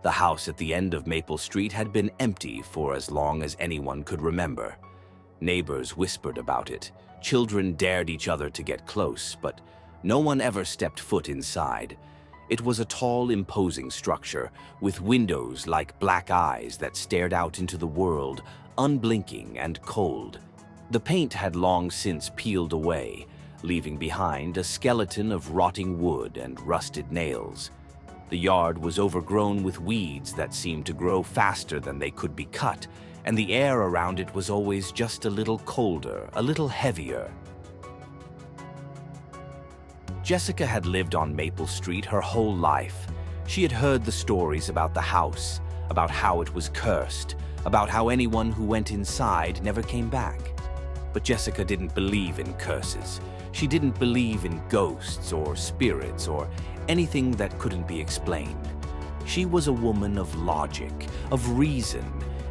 The house at the end of Maple Street had been empty for as long as anyone could remember. Neighbors whispered about it. Children dared each other to get close, but no one ever stepped foot inside. It was a tall, imposing structure with windows like black eyes that stared out into the world, unblinking and cold. The paint had long since peeled away, leaving behind a skeleton of rotting wood and rusted nails. The yard was overgrown with weeds that seemed to grow faster than they could be cut, and the air around it was always just a little colder, a little heavier. Jessica had lived on Maple Street her whole life. She had heard the stories about the house, about how it was cursed, about how anyone who went inside never came back. But Jessica didn't believe in curses. She didn't believe in ghosts or spirits or anything that couldn't be explained. She was a woman of logic, of reason,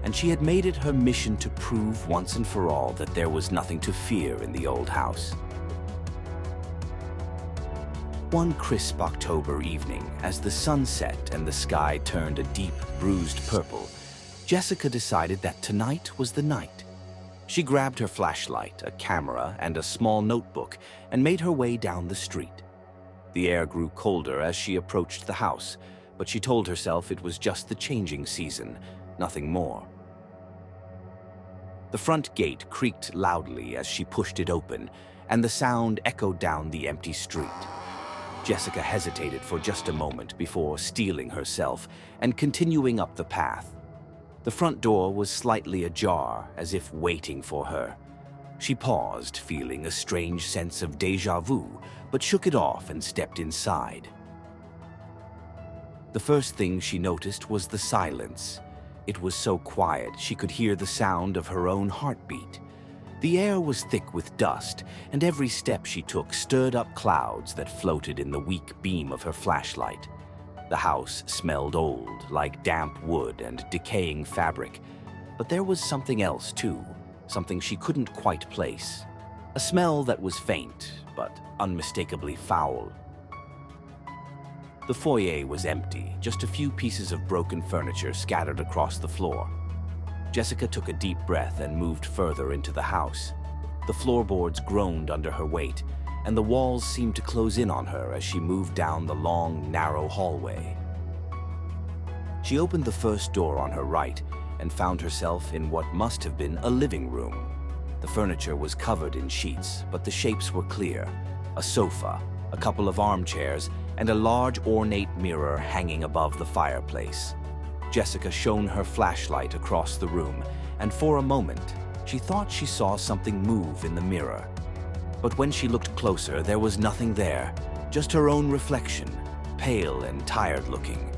and she had made it her mission to prove once and for all that there was nothing to fear in the old house. One crisp October evening, as the sun set and the sky turned a deep, bruised purple, Jessica decided that tonight was the night. She grabbed her flashlight, a camera, and a small notebook and made her way down the street. The air grew colder as she approached the house, but she told herself it was just the changing season, nothing more. The front gate creaked loudly as she pushed it open, and the sound echoed down the empty street. Jessica hesitated for just a moment before steeling herself and continuing up the path. The front door was slightly ajar, as if waiting for her. She paused, feeling a strange sense of déjà vu, but shook it off and stepped inside. The first thing she noticed was the silence. It was so quiet she could hear the sound of her own heartbeat. The air was thick with dust, and every step she took stirred up clouds that floated in the weak beam of her flashlight. The house smelled old, like damp wood and decaying fabric, but there was something else too, something she couldn't quite place. A smell that was faint, but unmistakably foul. The foyer was empty, just a few pieces of broken furniture scattered across the floor. Jessica took a deep breath and moved further into the house. The floorboards groaned under her weight, and the walls seemed to close in on her as she moved down the long, narrow hallway. She opened the first door on her right and found herself in what must have been a living room. The furniture was covered in sheets, but the shapes were clear. A sofa, a couple of armchairs, and a large ornate mirror hanging above the fireplace. Jessica shone her flashlight across the room, and for a moment, she thought she saw something move in the mirror. But when she looked closer, there was nothing there, just her own reflection, pale and tired-looking.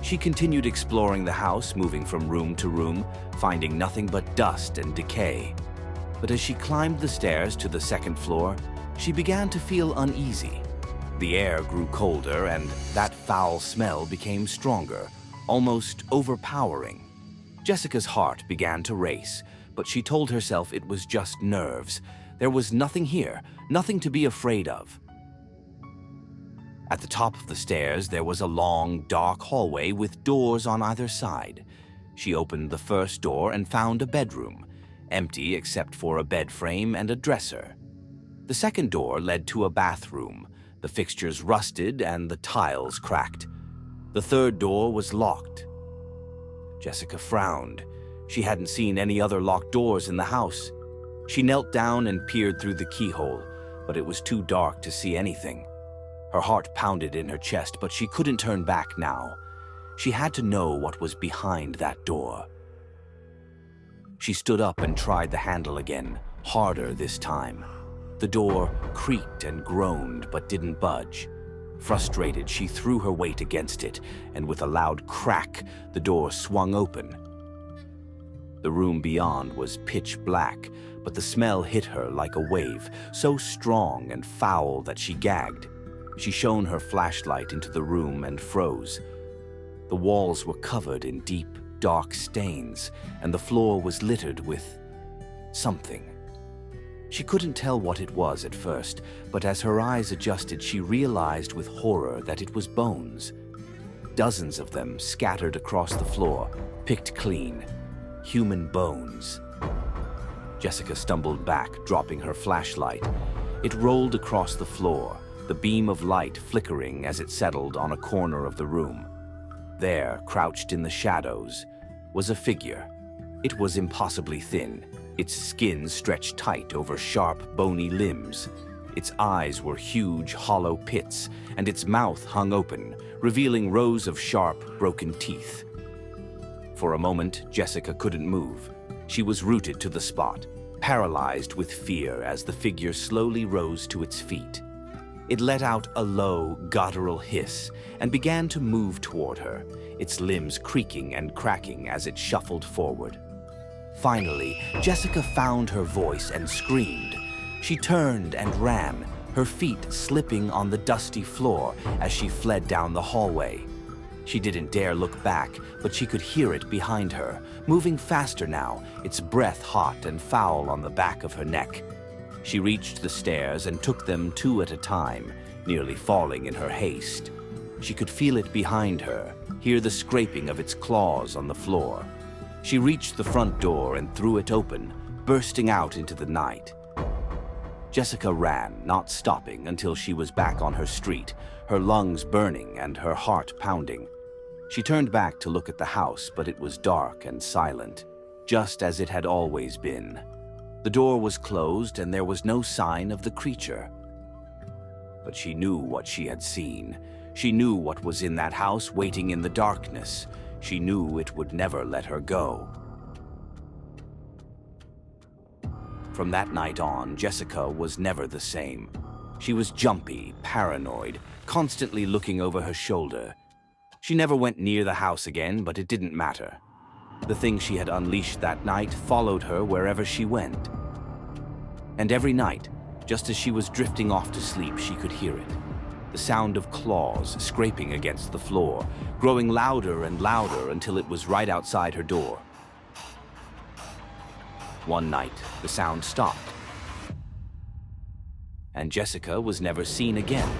She continued exploring the house, moving from room to room, finding nothing but dust and decay. But as she climbed the stairs to the second floor, she began to feel uneasy. The air grew colder, and that foul smell became stronger, almost overpowering. Jessica's heart began to race, but she told herself it was just nerves. There was nothing here, nothing to be afraid of. At the top of the stairs, there was a long, dark hallway with doors on either side. She opened the first door and found a bedroom, empty except for a bed frame and a dresser. The second door led to a bathroom, the fixtures rusted and the tiles cracked. The third door was locked. Jessica frowned. She hadn't seen any other locked doors in the house. She knelt down and peered through the keyhole, but it was too dark to see anything. Her heart pounded in her chest, but she couldn't turn back now. She had to know what was behind that door. She stood up and tried the handle again, harder this time. The door creaked and groaned, but didn't budge. Frustrated, she threw her weight against it, and with a loud crack, the door swung open. The room beyond was pitch black, but the smell hit her like a wave, so strong and foul that she gagged. She shone her flashlight into the room and froze. The walls were covered in deep, dark stains, and the floor was littered with something. She couldn't tell what it was at first, but as her eyes adjusted, she realized with horror that it was bones. dozens of them scattered across the floor, picked clean. Human bones. Jessica stumbled back, dropping her flashlight. It rolled across the floor, the beam of light flickering as it settled on a corner of the room. There, crouched in the shadows, was a figure. It was impossibly thin, its skin stretched tight over sharp, bony limbs. Its eyes were huge, hollow pits, and its mouth hung open, revealing rows of sharp, broken teeth. For a moment, Jessica couldn't move. She was rooted to the spot, paralyzed with fear as the figure slowly rose to its feet. It let out a low, guttural hiss and began to move toward her, its limbs creaking and cracking as it shuffled forward. Finally, Jessica found her voice and screamed. She turned and ran, her feet slipping on the dusty floor as she fled down the hallway. She didn't dare look back, but she could hear it behind her, moving faster now, its breath hot and foul on the back of her neck. She reached the stairs and took them 2 at a time, nearly falling in her haste. She could feel it behind her, hear the scraping of its claws on the floor. She reached the front door and threw it open, bursting out into the night. Jessica ran, not stopping until she was back on her street, her lungs burning and her heart pounding. She turned back to look at the house, but it was dark and silent, just as it had always been. The door was closed and there was no sign of the creature. But she knew what she had seen. She knew what was in that house waiting in the darkness. She knew it would never let her go. From that night on, Jessica was never the same. She was jumpy, paranoid, constantly looking over her shoulder. She never went near the house again, but it didn't matter. The thing she had unleashed that night followed her wherever she went. And every night, just as she was drifting off to sleep, she could hear it. The sound of claws scraping against the floor, growing louder and louder until it was right outside her door. One night, the sound stopped, and Jessica was never seen again.